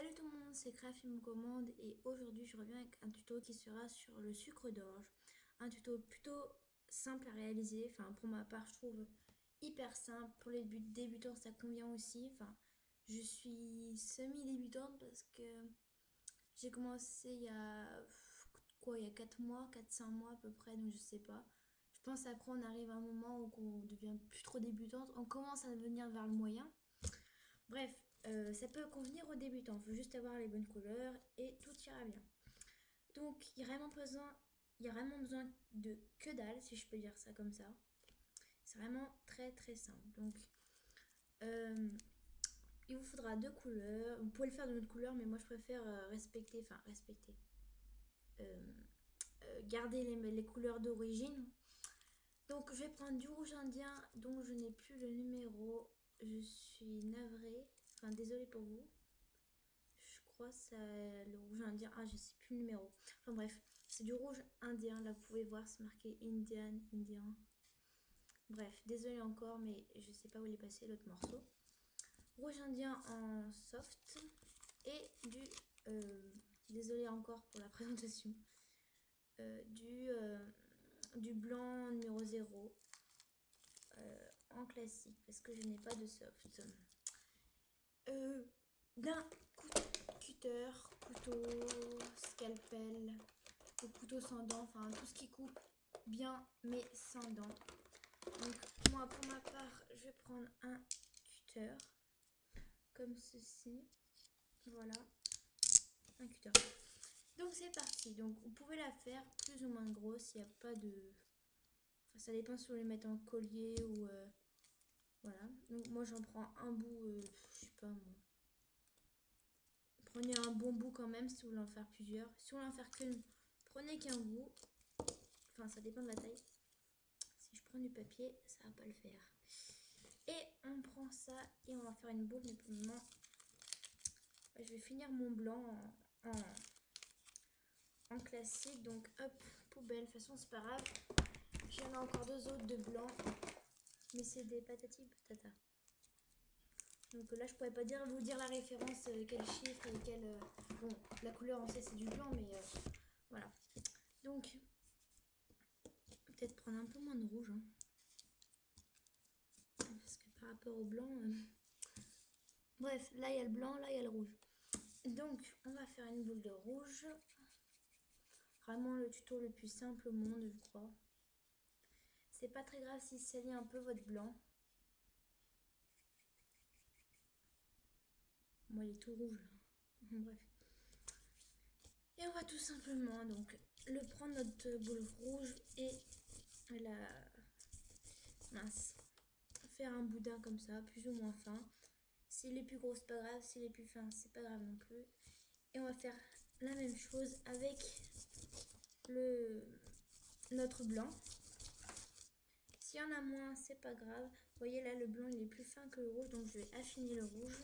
Salut tout le monde, c'est Crafty me commande et aujourd'hui je reviens avec un tuto qui sera sur le sucre d'orge. Un tuto plutôt simple à réaliser, enfin pour ma part je trouve hyper simple. Pour les débutants ça convient aussi. Enfin, je suis semi-débutante parce que j'ai commencé il y a quoi, il y a 4 mois, 4-5 mois à peu près, donc je sais pas. Je pense après on arrive à un moment où on devient plus trop débutante, on commence à venir vers le moyen. Bref, ça peut convenir aux débutants. Il faut juste avoir les bonnes couleurs et tout ira bien. Donc, il y a vraiment besoin de que dalle, si je peux dire ça comme ça. C'est vraiment très très simple. Donc, il vous faudra deux couleurs. Vous pouvez le faire de notre couleur, mais moi je préfère euh, garder les couleurs d'origine. Donc, je vais prendre du rouge indien dont je n'ai plus le numéro. Je suis navrée. Enfin, désolée pour vous. Je crois que c'est le rouge indien. Ah, je sais plus le numéro. Enfin bref, c'est du rouge indien. Là, vous pouvez voir, c'est marqué Indian, indien. Bref, désolé encore, mais je sais pas où il est passé l'autre morceau. Rouge indien en soft. Et désolé encore pour la présentation. Du blanc numéro 0. En classique, parce que je n'ai pas de soft. D'un cutter, couteau, scalpel, ou couteau sans dents, enfin tout ce qui coupe bien mais sans dents. Donc moi pour ma part je vais prendre un cutter comme ceci, voilà, un cutter. Donc c'est parti. Donc vous pouvez la faire plus ou moins grosse, il n'y a pas de... Enfin ça dépend si vous voulez mettre en collier ou... voilà, donc moi j'en prends un bout, je sais pas moi. Prenez un bon bout quand même si vous voulez en faire plusieurs. Si vous voulez en faire qu'une, prenez qu'un bout. Enfin, ça dépend de la taille. Si je prends du papier, ça va pas le faire. Et on prend ça et on va faire une boule. Mais pour le moment, je vais finir mon blanc en classique. Donc hop, poubelle. De toute façon, c'est pas grave. J'en ai encore deux autres de blanc. Mais c'est des patati patata. Donc là, je pourrais pas vous dire la référence, quel chiffre et quel... bon, la couleur, on sait, c'est du blanc, mais voilà. Donc, peut-être prendre un peu moins de rouge. Hein. Parce que par rapport au blanc... Bref, là, il y a le blanc, là, il y a le rouge. Donc, on va faire une boule de rouge. Vraiment le tuto le plus simple au monde, je crois. C'est pas très grave si salit un peu votre blanc. Moi, il est tout rouge. Bref. Et on va tout simplement donc prendre notre boule rouge et la faire un boudin comme ça, plus ou moins fin. S'il est plus gros, c'est pas grave. S'il est plus fin, c'est pas grave non plus. Et on va faire la même chose avec notre blanc. S'il y en a moins, c'est pas grave. Vous voyez là, le blanc il est plus fin que le rouge, donc je vais affiner le rouge.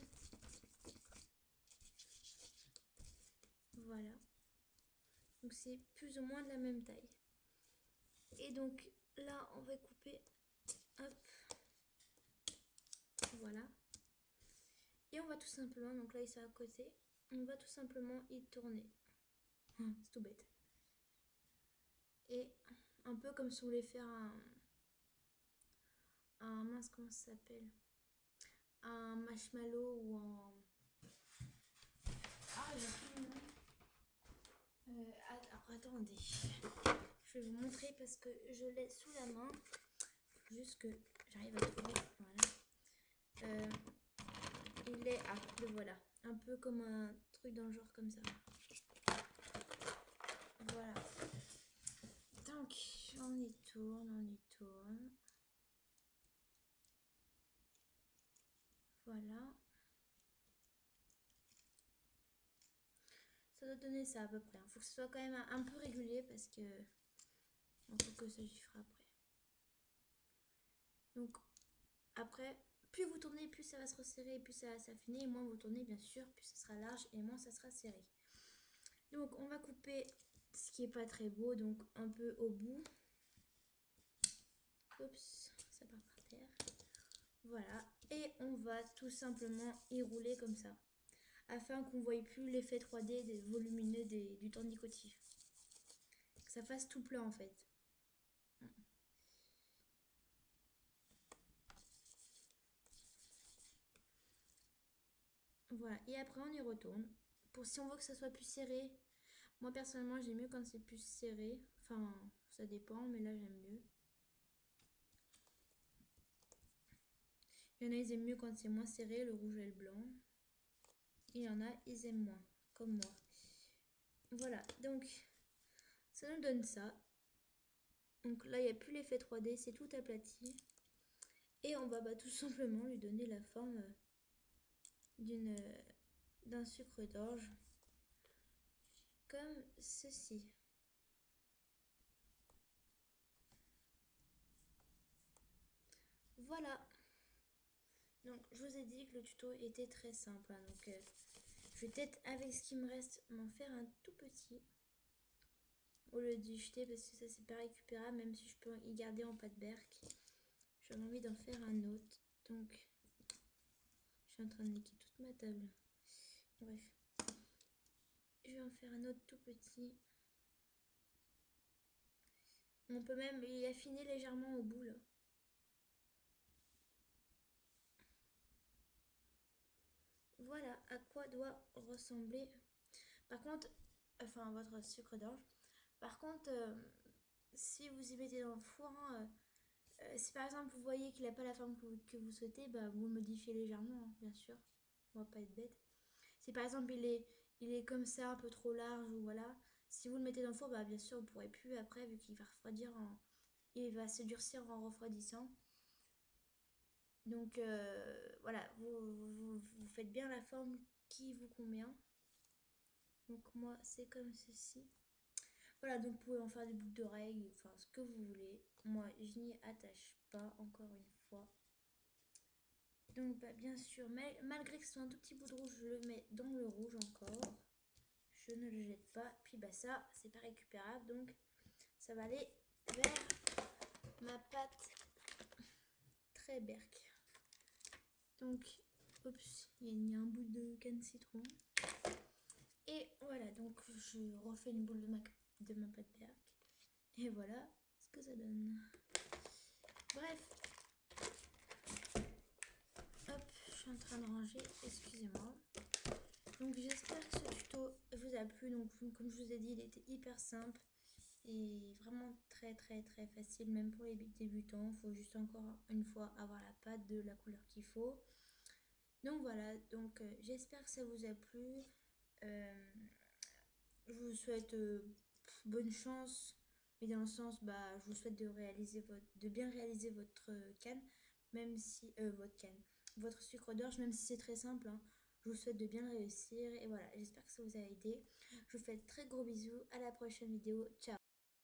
Voilà. Donc c'est plus ou moins de la même taille. Et donc là, on va couper. Hop. Voilà. Et on va tout simplement, donc là il est à côté, on va tout simplement y tourner. C'est tout bête. Et un peu comme si on voulait faire mince, comment ça s'appelle, un marshmallow ou un... Ah, j'ai plus le nom. Alors attendez, je vais vous montrer parce que je l'ai sous la main. Juste que j'arrive à trouver. Voilà. Il est... Ah, le voilà. Un peu comme un truc dans le genre comme ça. Voilà. Donc, on y tourne, on y tourne. Voilà. Ça doit donner ça à peu près. Il faut que ce soit quand même un peu régulier parce que il faut que ça chiffre après. Donc après, plus vous tournez, plus ça va se resserrer, plus ça va s'affiner. Et moins vous tournez, bien sûr, plus ça sera large et moins ça sera serré. Donc on va couper ce qui est pas très beau, donc un peu au bout. Oups, ça part par terre. Voilà. Et on va tout simplement y rouler comme ça. afin qu'on ne voie plus l'effet 3D des volumineux du tendicotif. Que ça fasse tout plat en fait. Voilà, et après on y retourne. Pour si on veut que ça soit plus serré, moi personnellement j'aime mieux quand c'est plus serré. Enfin, ça dépend, mais là j'aime mieux. Il y en a, ils aiment mieux quand c'est moins serré, le rouge et le blanc. Il y en a, ils aiment moins, comme moi. Voilà, donc ça nous donne ça. Donc là, il n'y a plus l'effet 3D, c'est tout aplati. Et on va tout simplement lui donner la forme d'un sucre d'orge, comme ceci. Voilà. Donc je vous ai dit que le tuto était très simple, hein, donc je vais peut-être avec ce qui me reste m'en faire un tout petit au lieu d'y jeter parce que ça c'est pas récupérable, même si je peux y garder en pâte berk. J'ai envie d'en faire un autre, donc je suis en train de niquer toute ma table. Bref, je vais en faire un autre tout petit. On peut même y affiner légèrement au bout là. Voilà à quoi doit ressembler. Par contre, enfin votre sucre d'orge. Par contre, si vous y mettez dans le four, hein, si par exemple vous voyez qu'il n'a pas la forme que vous souhaitez, bah, vous le modifiez légèrement, hein, bien sûr. On va pas être bête. Si par exemple il est comme ça, un peu trop large, ou voilà, si vous le mettez dans le four, bah, bien sûr vous ne pourrez plus après, vu qu'il va refroidir, il va se durcir en refroidissant. Donc voilà, vous faites bien la forme qui vous convient. Donc moi c'est comme ceci. Voilà, donc vous pouvez en faire des boucles d'oreilles, enfin ce que vous voulez. Moi je n'y attache pas, encore une fois. Donc bien sûr, mais malgré que ce soit un tout petit bout de rouge, je le mets dans le rouge encore. Je ne le jette pas. Puis ça, c'est pas récupérable, donc ça va aller vers ma pâte très berk. Donc, oups, il y a un bout de canne citron. Et voilà, donc je refais une boule de ma pâte berk. Et voilà ce que ça donne. Bref. Hop, je suis en train de ranger, excusez-moi. Donc j'espère que ce tuto vous a plu. Donc comme je vous ai dit, il était hyper simple et vraiment très facile, même pour les débutants. Il faut juste encore une fois avoir la pâte de la couleur qu'il faut. Donc voilà, donc j'espère que ça vous a plu. Je vous souhaite bonne chance, mais dans le sens, je vous souhaite de bien réaliser votre canne, même si votre sucre d'orge, même si c'est très simple, hein. Je vous souhaite de bien le réussir et voilà, j'espère que ça vous a aidé. Je vous fais de très gros bisous, à la prochaine vidéo, ciao.